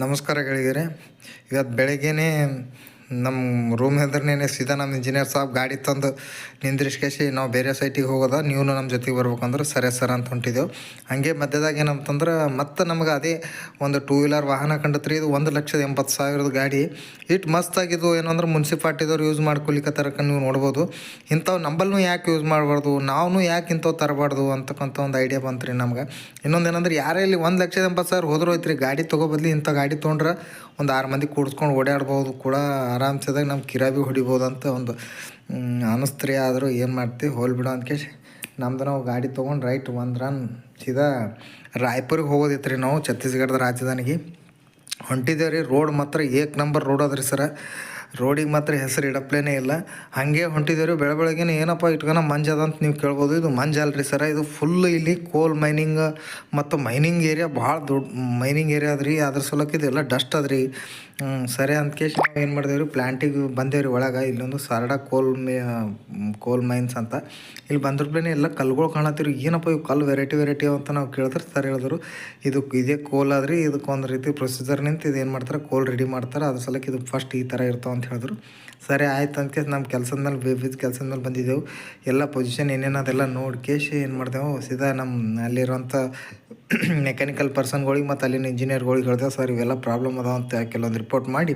ನಮಸ್ಕಾರ ಗೆಳೆಯರೆ. ಇವತ್ತು ಬೆಳಗ್ಗೆನೇ ನಮ್ಮ ರೂಮ್ ಎದುರುನೇ ಸೀದಾ ನಮ್ಮ ಇಂಜಿನಿಯರ್ ಸಾಬ್ ಗಾಡಿ ತಂದು ನಿಂದ್ರಿಸ್ಕೇಸಿ ನಾವು ಬೇರೆ ಸೈಟಿಗೆ ಹೋಗೋದ, ನೀವು ನಮ್ಮ ಜೊತೆಗೆ ಬರ್ಬೇಕಂದ್ರೆ ಸರಿ ಸರ್ ಅಂತ ಹೊಂಟಿದ್ದೆವು. ಹಾಗೆ ಮಧ್ಯದಾಗ ಏನಂತಂದ್ರೆ ಮತ್ತೆ ನಮ್ಗೆ ಅದೇ ಒಂದು 2 ವೀಲರ್ ವಾಹನ ಕಂಡತ್ರಿ. ಇದು 1,80,000 ಗಾಡಿ. ಇಟ್ಟು ಮಸ್ತಾಗಿದ್ದು ಏನಂದ್ರೆ ಮುನ್ಸಿಪಾಲ್ಟಿದವ್ರು ಯೂಸ್ ಮಾಡ್ಕೊಲಿಕ್ಕತ್ತಾರಕ್ಕ ನೀವು ನೋಡ್ಬೋದು. ಇಂಥವು ನಂಬಲ್ನು ಯಾಕೆ ಯೂಸ್ ಮಾಡಬಾರ್ದು, ನಾವು ಯಾಕೆ ಇಂಥವು ತರಬಾರ್ದು ಅಂತಕ್ಕಂಥ ಒಂದು ಐಡಿಯಾ ಬಂತು ರೀ ನಮ್ಗೆ. ಇನ್ನೊಂದು ಏನಂದ್ರೆ ಯಾರೇ ಇಲ್ಲಿ 1,80,000 ಹೋದ್ರೂ ಐತ್ರಿ, ಗಾಡಿ ತೊಗೊಬದ್ಲಿ ಇಂಥ ಗಾಡಿ ತೊಗೊಂಡ್ರೆ ಒಂದು 6 ಮಂದಿ ಕೂಡಿಸ್ಕೊಂಡು ಓಡಾಡ್ಬೋದು ಕೂಡ ಆರಾಮ್ಸೆದಾಗ ನಮ್ಮ ಕಿರಾಬಿ ಹೊಡಿಬೋದು ಅಂತ ಒಂದು ಅನ್ನಿಸ್ತ್ರಿ. ಆದರೂ ಏನು ಮಾಡ್ತೀವಿ, ಹೋಲ್ ಬಿಡೋ ಅಂದ್ಕೇಶ್ ನಮ್ದು ನಾವು ಗಾಡಿ ತೊಗೊಂಡು ರೈಟ್ ಒಂದು ರನ್ ಸೀದಾ ರಾಯ್ಪುರಿಗೆ ಹೋಗೋದಿತ್ತು ರೀ. ನಾವು ಛತ್ತೀಸ್ಗಢದ ರಾಜಧಾನಿಗೆ ಹೊಂಟಿದ್ದೇವೆ ರೀ. ರೋಡ್ ಮಾತ್ರ ಏಕ್ ನಂಬರ್ ರೋಡ್ ಅದ ರೀ ಸರ. ರೋಡಿಗೆ ಮಾತ್ರ ಹೆಸರು ಇಡಪ್ಲೇನೇ ಇಲ್ಲ. ಹಾಗೆ ಹೊಂಟಿದ್ದೇವೆ ರೀ. ಬೆಳಗ್ಗೆ ಏನಪ್ಪ ಇಟ್ಕೊನ ಮಂಜ್ ಅದ ಅಂತ ನೀವು ಕೇಳ್ಬೋದು. ಇದು ಮಂಜ್ ಅಲ್ರಿ ಸರ, ಇದು ಫುಲ್ ಇಲ್ಲಿ ಕೋಲ್ ಮೈನಿಂಗ್ ಮತ್ತು ಮೈನಿಂಗ್ ಏರಿಯಾ ಭಾಳ ದೊಡ್ಡ ಮೈನಿಂಗ್ ಏರಿಯಾ ಅದ ರೀ. ಅದ್ರ ಸಲಕ್ಕೆ ಇದೆಲ್ಲ ಡಸ್ಟ್ ಅದ ರೀ. ಸರಿ ಅಂದ್ಕೇಶ್ ನಾವು ಏನು ಮಾಡಿದೆವು ರೀ, ಪ್ಲ್ಯಾಂಟಿಗೆ ಬಂದೇವ್ರಿ. ಒಳಗೆ ಇಲ್ಲೊಂದು ಸಾರಡ ಕೋಲ್ ಮೈನ್ಸ್ ಅಂತ ಇಲ್ಲಿ ಬಂದ್ರೇ ಎಲ್ಲ ಕಲ್ಗಳು ಕಾಣತ್ತೀರಿ. ಏನಪ್ಪ ಇವು ಕಲ್ಲು ವೆರೈಟಿ ಅಂತ ನಾವು ಕೇಳಿದ್ರೆ ಸರ್ ಹೇಳಿದ್ರು ಇದೇ ಕೋಲ್ ಆದ್ರಿ, ಇದಕ್ಕೊಂದು ರೀತಿ ಪ್ರೊಸೀಜರ್ ನಿಂತು ಇದು ಏನು ಮಾಡ್ತಾರೆ, ಕೋಲ್ ರೆಡಿ ಮಾಡ್ತಾರೆ. ಅದ್ರ ಸಲಕ್ಕೆ ಇದು ಫಸ್ಟ್ ಈ ಥರ ಇರ್ತಾವೆ ಅಂತ ಹೇಳಿದ್ರು. ಸರಿ ಆಯ್ತು ಅಂದ್ಕೇಶ್ ನಮ್ಮ ಕೆಲಸದ ಮೇಲೆ ಕೆಲಸದ ಮೇಲೆ ಬಂದಿದ್ದೆವು. ಎಲ್ಲ ಪೊಸಿಷನ್ ಏನೇನು ಅದೆಲ್ಲ ನೋಡ್ಕೇಶ್ ಏನು ಮಾಡ್ದೆವು, ಸೀದಾ ನಮ್ಮ ಅಲ್ಲಿರೋಂಥ ಮೆಕ್ಯಾನಿಕಲ್ ಪರ್ಸನ್ಗಳಿಗೆ ಮತ್ತು ಅಲ್ಲಿನ ಇಂಜಿನಿಯರ್ಗಳಿಗೆ ಹೇಳ್ದೆವು, ಸರ್ ಇವೆಲ್ಲ ಪ್ರಾಬ್ಲಮ್ ಅದಾವ ಅಂತ ಕೆಲವೊಂದು ರಿಪೋರ್ಟ್ ಮಾಡಿ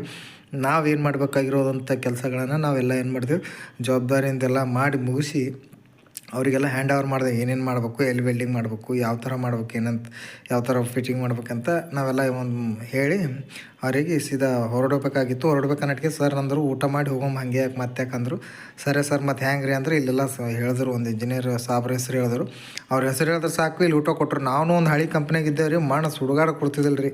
ನಾವೇನು ಮಾಡಬೇಕಾಗಿರೋದಂಥ ಕೆಲಸಗಳನ್ನು ನಾವೆಲ್ಲ ಏನು ಮಾಡಿದೆವು, ಜವಾಬ್ದಾರಿಯಿಂದೆಲ್ಲ ಮಾಡಿ ಮುಗಿಸಿ ಅವರಿಗೆಲ್ಲ ಹ್ಯಾಂಡ್ ಓವರ್ ಮಾಡಿದೆ. ಏನೇನು ಮಾಡಬೇಕು, ಎಲ್ಲಿ ವೆಲ್ಡಿಂಗ್ ಮಾಡಬೇಕು, ಯಾವ ಥರ ಮಾಡ್ಬೇಕು, ಏನಂತ ಯಾವ ಥರ ಫಿಟ್ಟಿಂಗ್ ಮಾಡ್ಬೇಕಂತ ನಾವೆಲ್ಲ ಒಂದು ಹೇಳಿ ಅವರಿಗೆ ಸೀದಾ ಹೊರಡಬೇಕಾಗಿತ್ತು. ಹೊರಡ್ಬೇಕನ್ನಟ್ಗೆ ಸರ್ ಅಂದರು ಊಟ ಮಾಡಿ ಹೋಗೋಮ್ಮ, ಹಾಗೆ ಯಾಕೆ ಮತ್ತೆ ಯಾಕಂದರು. ಸರಿ ಸರ್ ಮತ್ತು ಹ್ಯಾಂಗೆ ರೀ ಅಂದರೆ ಇಲ್ಲೆಲ್ಲ ಹೇಳಿದ್ರು, ಒಂದು ಇಂಜಿನಿಯರ್ ಸಾಬ್ರ ಹೆಸರು ಹೇಳಿದ್ರು. ಅವ್ರ ಹೆಸರು ಹೇಳಿದ್ರೆ ಸಾಕು, ಇಲ್ಲಿ ಊಟ ಕೊಟ್ಟರು. ನಾವು ಒಂದು ಹಳೆ ಕಂಪ್ನಿಯಾಗ ಇದ್ದೇವೆ ರೀ, ಮಣ್ಣು ಸುಡುಗಾಡ ಕೊಡ್ತಿದ್ದಿಲ್ಲ ರೀ.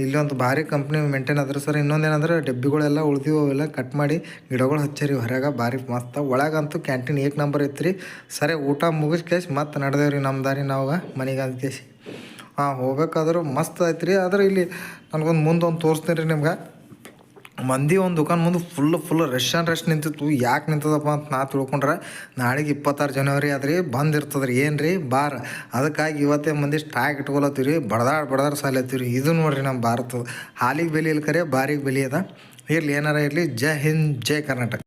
ಇಲ್ಲೊಂದು ಭಾರಿ ಕಂಪ್ನಿ ಮೇಂಟೈನ್ ಆದ್ರೆ ಸರ್. ಇನ್ನೊಂದೇನಂದ್ರೆ ಡಬ್ಬಿಗಳೆಲ್ಲ ಉಳಿದಿವು, ಅವೆಲ್ಲ ಕಟ್ ಮಾಡಿ ಗಿಡಗಳು ಹಚ್ಚರಿ ಹೊರಗೆ, ಭಾರಿ ಮಸ್ತ. ಒಳಗಂತೂ ಕ್ಯಾಂಟೀನ್ ಏಕ್ ನಂಬರ್ ಇತ್ತು ರೀ. ಸರಿ ಊಟ ಮುಗಿಸ್ಕೇಶ್ ಮತ್ತೆ ನಡೆದೇವ್ರಿ ನಮ್ಮ ದಾರಿ ನಾವು ಮನೆಗೆ ಅಂದ್ಕೇಶಿ. ಹೋಗ್ಬೇಕಾದ್ರೂ ಮಸ್ತ್ ಆಯ್ತು ರೀ. ಆದ್ರೆ ಇಲ್ಲಿ ನನಗೊಂದು ಮುಂದೊಂದು ತೋರಿಸ್ತೀನಿ ರೀ ನಿಮ್ಗೆ. ಮಂದಿ ಒಂದು ದುಕಾನ್ ಮುಂದೆ ಫುಲ್ ರಶ್ ನಿಂತಿತ್ತು. ಯಾಕೆ ನಿಂತದಪ್ಪ ಅಂತ ನಾ ತಿಳ್ಕೊಂಡ್ರೆ, ನಾಳೆಗೆ 26 ಜನವರಿ ಆದ್ರಿ, ಬಂದ್ ಇರ್ತದೆ ರೀ. ಏನು ರೀ ಬಾರ್, ಅದಕ್ಕಾಗಿ ಇವತ್ತೇ ಮಂದಿ ಸ್ಟಾಕ್ ಇಟ್ಕೊಳತ್ತೀವಿ ರೀ. ಬಡ್ದಾಡ್ ಸಾಲತ್ತೀವಿ ರೀ. ಇದು ನೋಡಿರಿ ನಮ್ಮ ಭಾರತದ ಹಾಲಿಗೆ ಬೆಲೆ ಇಲ್ಲ ಕರೆ ಬಾರಿಗೆ ಬೆಲೆ ಅದ. ಇರಲಿ ಏನಾರ ಇರಲಿ. ಜೈ ಹಿಂದ್, ಜೈ ಕರ್ನಾಟಕ.